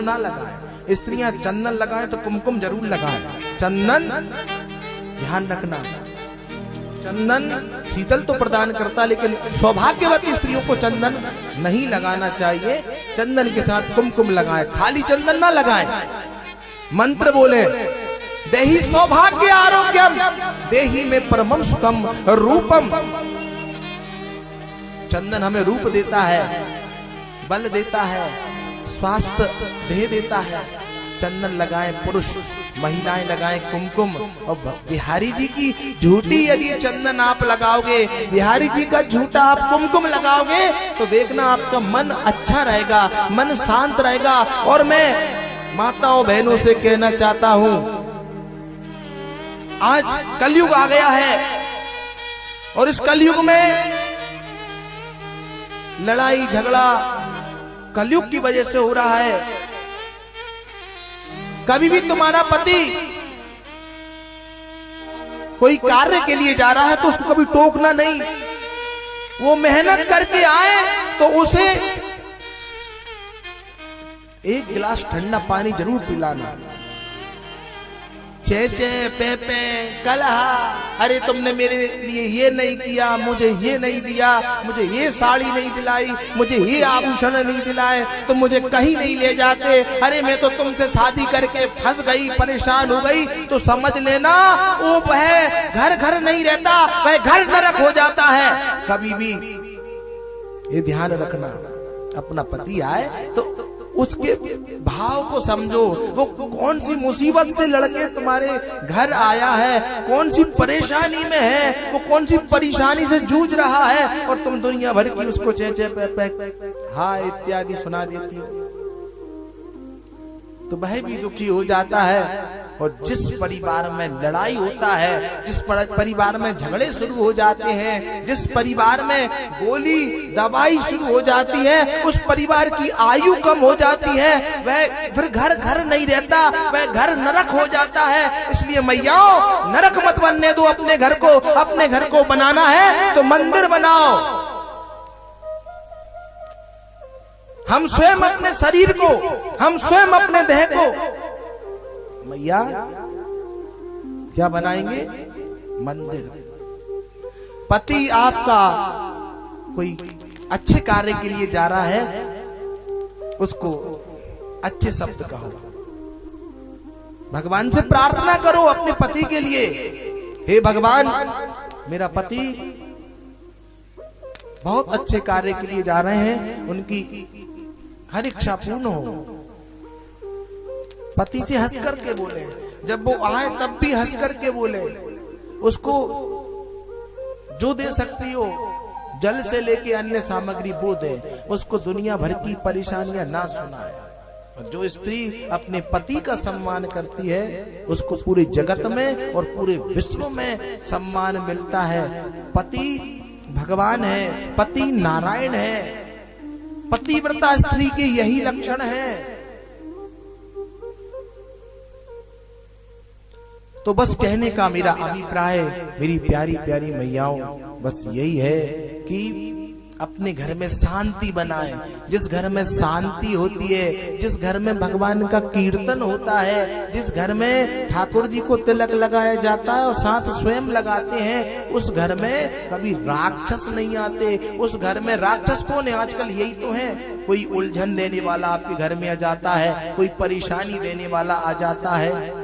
चंदन ना लगाएं। स्त्रियां चंदन लगाएं तो कुमकुम जरूर लगाएं। चंदन ध्यान रखना, चंदन शीतल तो प्रदान करता, लेकिन सौभाग्यवती स्त्रियों को चंदन नहीं लगाना चाहिए। चंदन के साथ कुमकुम लगाएं, खाली चंदन ना लगाएं। मंत्र बोले, देहि सौभाग्य आरोग्यम देहि में परमम सुखम रूपम। चंदन हमें रूप देता है, बल देता है, स्वास्थ्य देह देता है। चंदन लगाएं पुरुष, महिलाएं लगाएं कुमकुम। और बिहारी जी की झूठी यदि चंदन आप लगाओगे, बिहारी जी का झूठा आप कुमकुम लगाओगे, तो देखना आपका मन अच्छा रहेगा, मन शांत रहेगा। और मैं माताओं बहनों से कहना चाहता हूं, आज कलयुग आ गया है और इस कलयुग में लड़ाई झगड़ा कलयुग की वजह से हो रहा है। कभी भी तुम्हारा पति कोई कार्य के लिए जा रहा है तो उसको कभी टोकना नहीं। वो मेहनत करके आए तो उसे एक गिलास ठंडा पानी जरूर पिलाना। चे चे पे पे कलहा, अरे तुमने मेरे लिए ये नहीं किया, मुझे ये नहीं दिया, मुझे ये साड़ी नहीं दिलाई, मुझे ये आभूषण नहीं दिलाए, तुम मुझे कहीं नहीं ले जाते, अरे मैं तो तुमसे शादी करके फंस गई, परेशान हो गई। तो समझ लेना वो वह घर घर नहीं रहता, वह घर नरक हो जाता है। कभी भी ये ध्यान रखना, अपना पति आए तो उसके भाव को समझो। वो कौन सी मुसीबत से लड़के तुम्हारे घर आया है, कौन सी परेशानी में है, वो कौन सी परेशानी से जूझ रहा है, और तुम दुनिया भर की उसको चे चे पे पे हाँ इत्यादि सुना देती हो, तो वह भी दुखी हो जाता है। और जिस परिवार में लड़ाई होता है, जिस परिवार में झगड़े शुरू हो जाते हैं, जिस परिवार में गोली दवाई शुरू हो जाती है, उस परिवार की आयु कम हो जाती है, वह फिर घर घर नहीं रहता, वह घर नरक हो जाता है। इसलिए मैयाओं, नरक मत बनने दो अपने घर को। अपने घर को बनाना है तो मंदिर बनाओ। हम स्वयं अपने शरीर को, हम स्वयं अपने देह को मैया क्या बनाएंगे? मंदिर। पति आपका कोई अच्छे कार्य के लिए जा रहा है, उसको अच्छे शब्द कहो, भगवान से प्रार्थना करो अपने पति के लिए, हे भगवान मेरा पति बहुत अच्छे कार्य के लिए जा रहे हैं, उनकी हर इच्छा पूर्ण हो। पति से हंस करके बोले, जब वो आए तब भी हंस करके बोले, उसको जो दे सकती हो, जल से लेके अन्य सामग्री वो दे, उसको दुनिया भर की परेशानियां ना सुनाए। जो स्त्री अपने पति का सम्मान करती है, उसको पूरे जगत में और पूरे विश्व में सम्मान मिलता है। पति भगवान है, पति नारायण है, पतिव्रता स्त्री के यही लक्षण है। तो बस कहने का मेरा अभिप्राय, मेरी प्यारी प्यारी मैयाओं, बस यही है कि अपने घर में शांति बनाएं। जिस घर में शांति होती है, जिस घर में भगवान का कीर्तन होता है, जिस घर में ठाकुर जी को तिलक लगाया जाता है और साथ स्वयं लगाते हैं, उस घर में कभी राक्षस नहीं आते। उस घर में राक्षस कौन है? आजकल यही तो है, कोई उलझन देने वाला आपके घर में आ जाता है, कोई परेशानी देने वाला आ जाता है।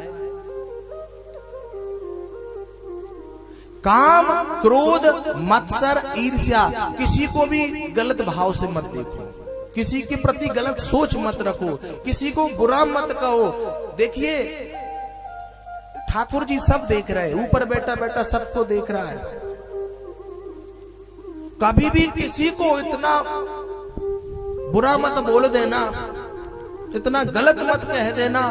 काम, क्रोध, मत्सर, ईर्ष्या, किसी को भी गलत भाव से मत देखो, किसी के प्रति गलत सोच मत रखो, किसी को बुरा मत कहो। देखिए ठाकुर जी सब देख रहे हैं, ऊपर बैठा बैठा सबको देख रहा है। कभी भी किसी को इतना बुरा मत बोल देना, इतना गलत मत कह देना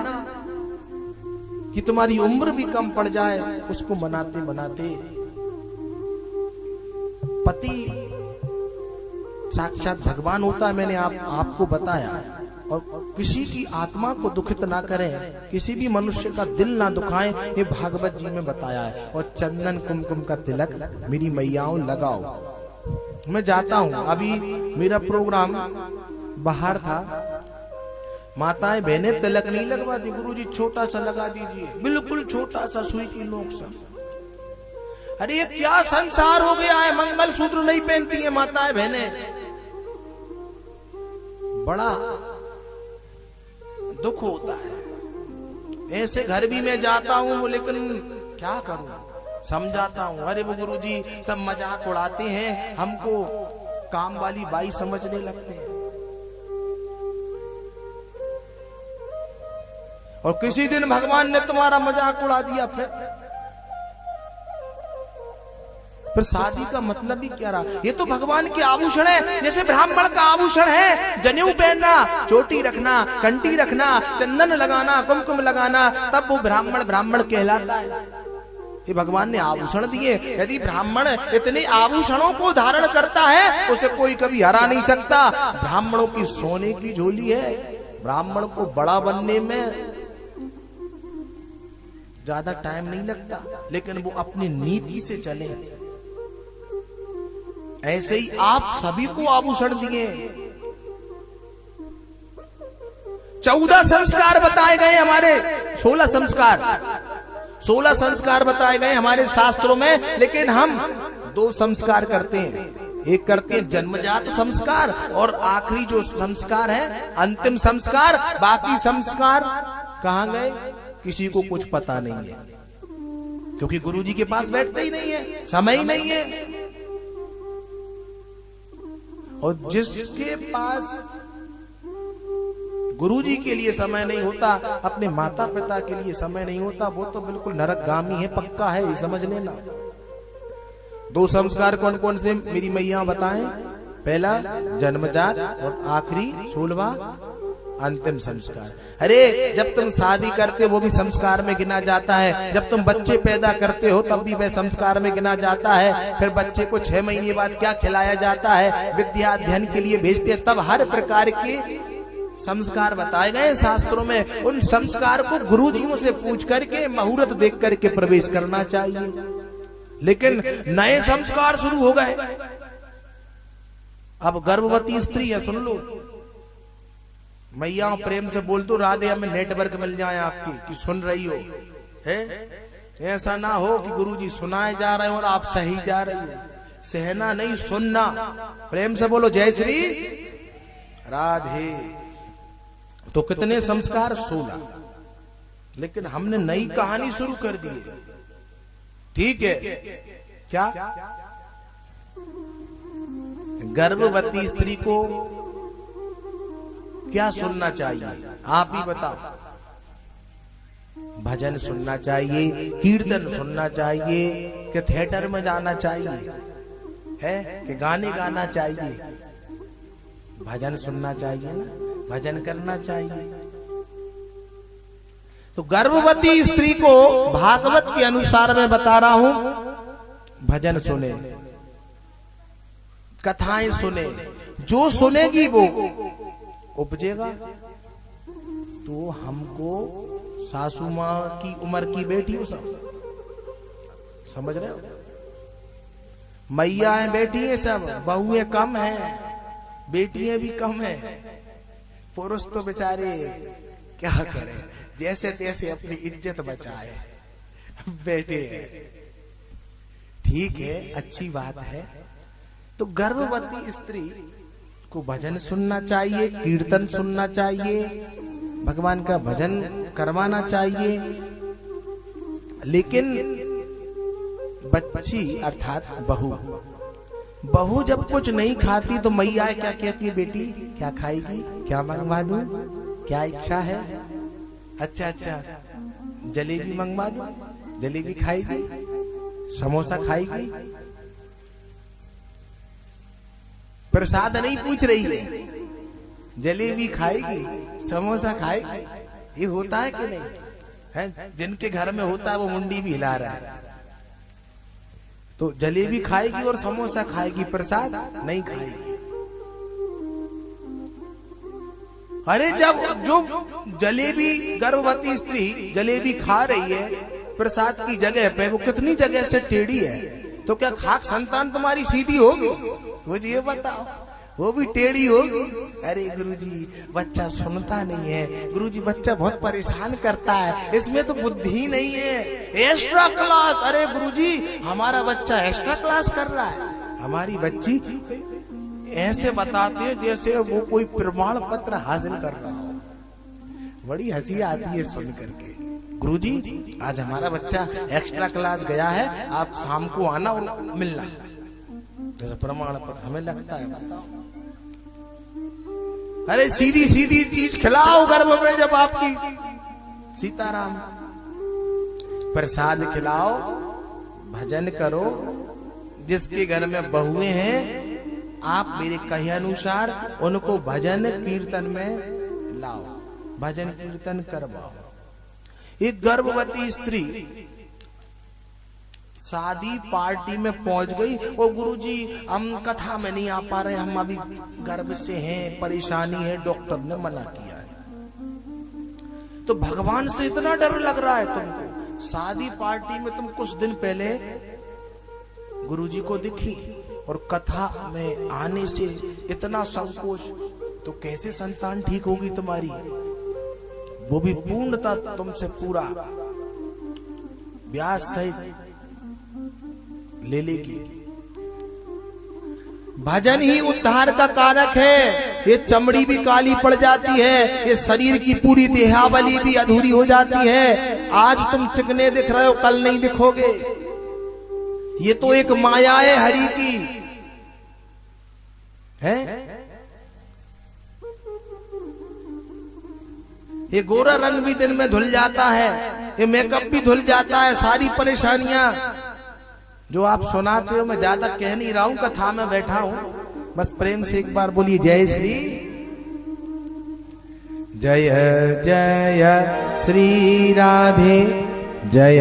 कि तुम्हारी उम्र भी कम पड़ जाए। उसको मनाते मनाते पति साक्षात भगवान होता है, मैंने आपको बताया। और किसी की आत्मा को दुखित ना करें, किसी भी मनुष्य का दिल ना दुखाएं, ये भागवत जी में बताया है। और चंदन कुमकुम का तिलक मेरी मैयाओं लगाओ। मैं जाता हूं, अभी मेरा प्रोग्राम बाहर था, माताएं बहनें तिलक नहीं लगवाती, गुरुजी छोटा सा लगा दीजिए, बिल्कुल छोटा सा सुई की नोक सा। अरे ये क्या संसार हो गया है, मंगलसूत्र नहीं पहनती है माताएं बहनें। बड़ा दुख होता है। ऐसे घर भी मैं जाता हूं, लेकिन क्या करूं, समझाता हूं। अरे वो गुरुजी सब मजाक उड़ाते हैं, हमको काम वाली बाई समझने लगते हैं। और किसी दिन भगवान ने तुम्हारा मजाक उड़ा दिया, फिर शादी का मतलब ही क्या रहा। ये तो भगवान के आभूषण है, जैसे ब्राह्मण का आभूषण है जनेऊ पहनना, चोटी रखना, कंठी रखना, चंदन लगाना, कुमकुम लगाना, तब वो ब्राह्मण कहलाता है। ये भगवान ने आभूषण दिए। यदि ब्राह्मण इतने आभूषणों को धारण करता है, उसे कोई कभी हरा नहीं सकता। ब्राह्मणों की सोने की झोली है। ब्राह्मण को बड़ा बनने में ज्यादा टाइम नहीं लगता, लेकिन वो अपनी नीति से चले। ऐसे ही आप सभी को आभूषण दिए। 14 संस्कार बताए गए हमारे, 16 संस्कार बताए गए हमारे शास्त्रों में, लेकिन हम 2 संस्कार करते हैं। एक करते हैं जन्मजात संस्कार, और आखिरी जो संस्कार है अंतिम संस्कार। बाकी संस्कार कहां गए किसी को कुछ पता नहीं है, क्योंकि गुरुजी के पास बैठते ही नहीं है, समय ही नहीं है। और जिसके पास गुरुजी के लिए समय नहीं होता, अपने माता पिता के लिए समय नहीं होता, वो तो बिल्कुल नरकगामी है, पक्का है, ये समझ लेना। 2 संस्कार कौन कौन से मेरी मैया बताएं? पहला जन्मजात और आखिरी 16वां अंतिम संस्कार। अरे जब तुम शादी करते वो भी संस्कार में गिना जाता है, जब तुम बच्चे पैदा करते हो तब भी वह संस्कार में गिना जाता है। फिर बच्चे को 6 महीने बाद क्या खिलाया जाता है, विद्या अध्ययन के लिए भेजते हैं, तब हर प्रकार के संस्कार बताए गए शास्त्रों में। उन संस्कार को गुरुजियों से पूछ करके, मुहूर्त देख करके प्रवेश करना चाहिए। लेकिन नए संस्कार शुरू हो गए। अब गर्भवती स्त्री है, सुन लो मैया, प्रेम से बोल दो, राधे हमें नेटवर्क मिल जाए आपकी कि सुन रही हो, है? ऐसा ना हो कि गुरुजी सुनाए जा रहे हो और आप सही जा रही हो। सहना नहीं, सुनना। प्रेम से बोलो जय श्री राधे। तो कितने संस्कार? 16। लेकिन हमने नई कहानी शुरू कर दी है। ठीक है, क्या गर्भवती स्त्री को क्या सुनना चाहिए? आप ही बताओ। भजन सुनना चाहिए, कीर्तन सुनना चाहिए, कि थिएटर में जाना चाहिए, है कि गाने गाना चाहिए? भजन सुनना चाहिए ना, भजन करना चाहिए। तो गर्भवती स्त्री को भागवत के अनुसार मैं बता रहा हूं, भजन सुने, कथाएं सुने। जो सुनेगी वो उपजेगा। तो हमको सासू माँ की उम्र की बेटी हो, सब समझ रहे हो? मैयाएं बेटी है, सब बहुएं कम है, बेटियां भी कम है। पुरुष तो बेचारे क्या करें, जैसे तैसे अपनी इज्जत बचाए बैठे हैं। ठीक है, अच्छी बात है। तो गर्भवती स्त्री को भजन सुनना चाहिए, कीर्तन सुनना चाहिए, भगवान का भजन करवाना चाहिए। लेकिन बच्ची अर्थात बहू जब कुछ नहीं खाती तो मैया क्या कहती है, बेटी क्या खाएगी, क्या मंगवा दूं, क्या इच्छा है? अच्छा जलेबी मंगवा दूं, जलेबी खाएगी, समोसा खाएगी। प्रसाद नहीं पूछ रही है, जलेबी खाएगी, समोसा खाएगी। ये होता है कि नहीं है? जिनके घर में होता है वो मुंडी भी हिला रहा है। तो जलेबी खाएगी और समोसा खाएगी, प्रसाद नहीं खाएगी। अरे जब जो जलेबी गर्भवती स्त्री जलेबी खा रही है प्रसाद की जगह पे, वो कितनी जगह से टेढ़ी है, तो क्या खाक संतान तुम्हारी सीधी होगी? मुझे ये बताओ। वो भी टेढ़ी होगी। अरे गुरुजी बच्चा सुनता नहीं है, गुरुजी बच्चा बहुत परेशान करता है, इसमें तो बुद्धि नहीं है, एक्स्ट्रा क्लास। अरे गुरुजी हमारा बच्चा एक्स्ट्रा क्लास कर रहा है, हमारी बच्ची ऐसे बताते हैं जैसे वो कोई प्रमाण पत्र हासिल कर रहा हो। बड़ी हंसी आती है सुन करके। गुरुजी आज हमारा बच्चा एक्स्ट्रा क्लास गया है, आप शाम को आना और मिलना, जैसे प्रमाण पत्र हमें लगता है। बताओ, अरे सीधी सीधी चीज खिलाओ गर्भ में, जब आपकी सीताराम प्रसाद खिलाओ, भजन करो। जिसके घर में बहुएं हैं आप मेरे कहे अनुसार उनको भजन कीर्तन में लाओ, भजन कीर्तन करवाओ। एक गर्भवती स्त्री शादी पार्टी में पहुंच गई और गुरुजी हम कथा में नहीं आ पा रहे, हम अभी गर्भ से हैं, परेशानी है, डॉक्टर ने मना किया है। तो भगवान से इतना डर लग रहा है तुमको, शादी पार्टी में तुम कुछ दिन पहले गुरुजी को दिखी और कथा में आने से इतना संकोच, तो कैसे संतान ठीक होगी तुम्हारी? वो भी पूर्णता तुमसे पूरा ब्याज सहित ले लेगी। भजन ही उद्धार का कारक है। ये चमड़ी भी काली पड़ जाती है, ये शरीर की पूरी देहावली भी अधूरी हो जाती है। आज तुम चिकने दिख रहे हो, कल नहीं दिखोगे। ये तो एक माया है हरि की, है? ये गोरा रंग भी दिन में धुल जाता है, ये मेकअप भी धुल जाता है, सारी परेशानियां जो आप सुनाते हो। मैं ज्यादा कह नहीं रहा हूं, कथा में बैठा हूं, बस प्रेम से एक बार बोलिए जय श्री, जय जय श्री राधे, जय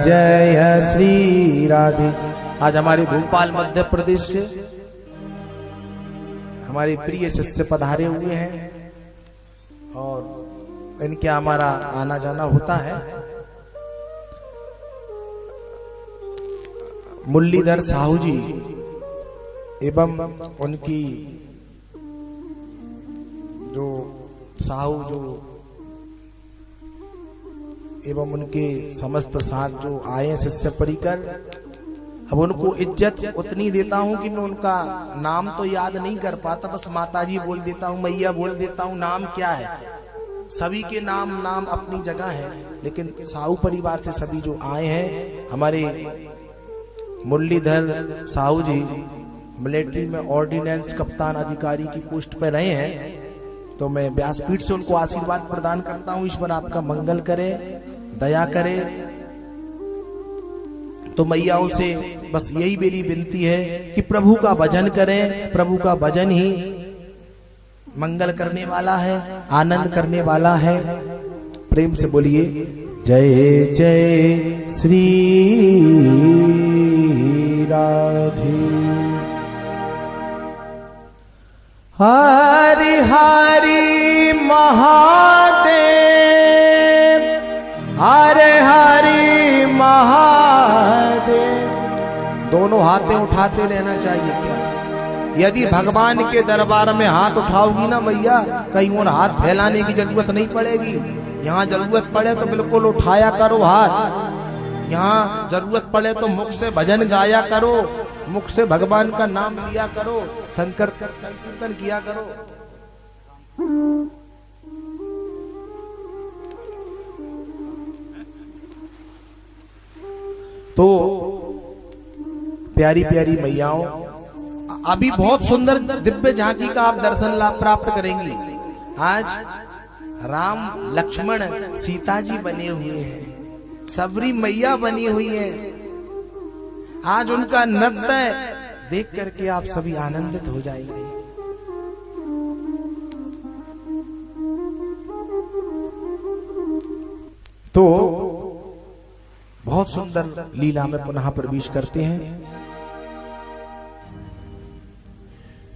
जय श्री राधे। आज हमारे भोपाल मध्य प्रदेश से हमारे प्रिय शिष्य पधारे हुए हैं और इनके हमारा आना जाना होता है। मुरलीधर साहू जी एवं उनकी जो साहू जो एवं उनके समस्त साथ जो आए हैं शिष्य परिकर, अब उनको इज्जत उतनी देता हूं कि मैं उनका नाम तो याद नहीं कर पाता, बस माताजी बोल देता हूं, मैया बोल देता हूं। नाम क्या है? सभी के नाम अपनी जगह है, लेकिन साहू परिवार से सभी जो आए हैं, हमारे मुरलीधर साहू जी मिलिट्री में ऑर्डिनेंस कप्तान अधिकारी की पोस्ट पर रहे हैं, तो मैं व्यासपीठ से उनको आशीर्वाद प्रदान करता हूं। ईश्वर आपका मंगल करे, दया करे। तो मैयाओं से बस यही मेरी विनती है कि प्रभु का भजन करें। प्रभु का भजन ही मंगल करने वाला है, आनंद करने वाला है। प्रेम से बोलिए जय जय श्री राधे। हरि हरि महादेव, हरे हरि महादेव। दोनों हाथें उठाते रहना चाहिए। क्या यदि भगवान के दरबार में हाथ उठाओगी ना मैया, कहीं और हाथ फैलाने की जरूरत नहीं पड़ेगी। यहाँ जरूरत पड़े तो बिल्कुल उठाया करो हाथ, यहाँ जरूरत पड़े तो मुख से भजन गाया करो, मुख से भगवान का नाम लिया करो, संकीर्तन किया करो। तो प्यारी प्यारी मैयाओं, अभी बहुत सुंदर दिव्य झांकी का आप दर्शन लाभ प्राप्त करेंगे। आज राम लक्ष्मण सीता जी बने हुए हैं, सबरी मैया बनी हुई है। आज उनका नृत्य देख करके आप सभी आनंदित हो जाएंगे। तो बहुत सुंदर लीला में पुनः प्रवेश करते हैं।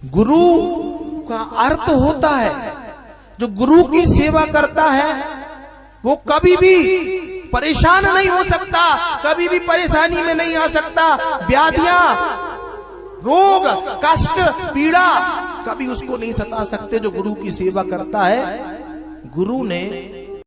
गुरु का अर्थ होता है, जो गुरु की सेवा करता है वो कभी भी परेशान नहीं हो सकता, कभी भी परेशानी में नहीं आ सकता। व्याधियां रोग, कष्ट, पीड़ा कभी उसको नहीं सता सकते जो गुरु की सेवा करता है। गुरु ने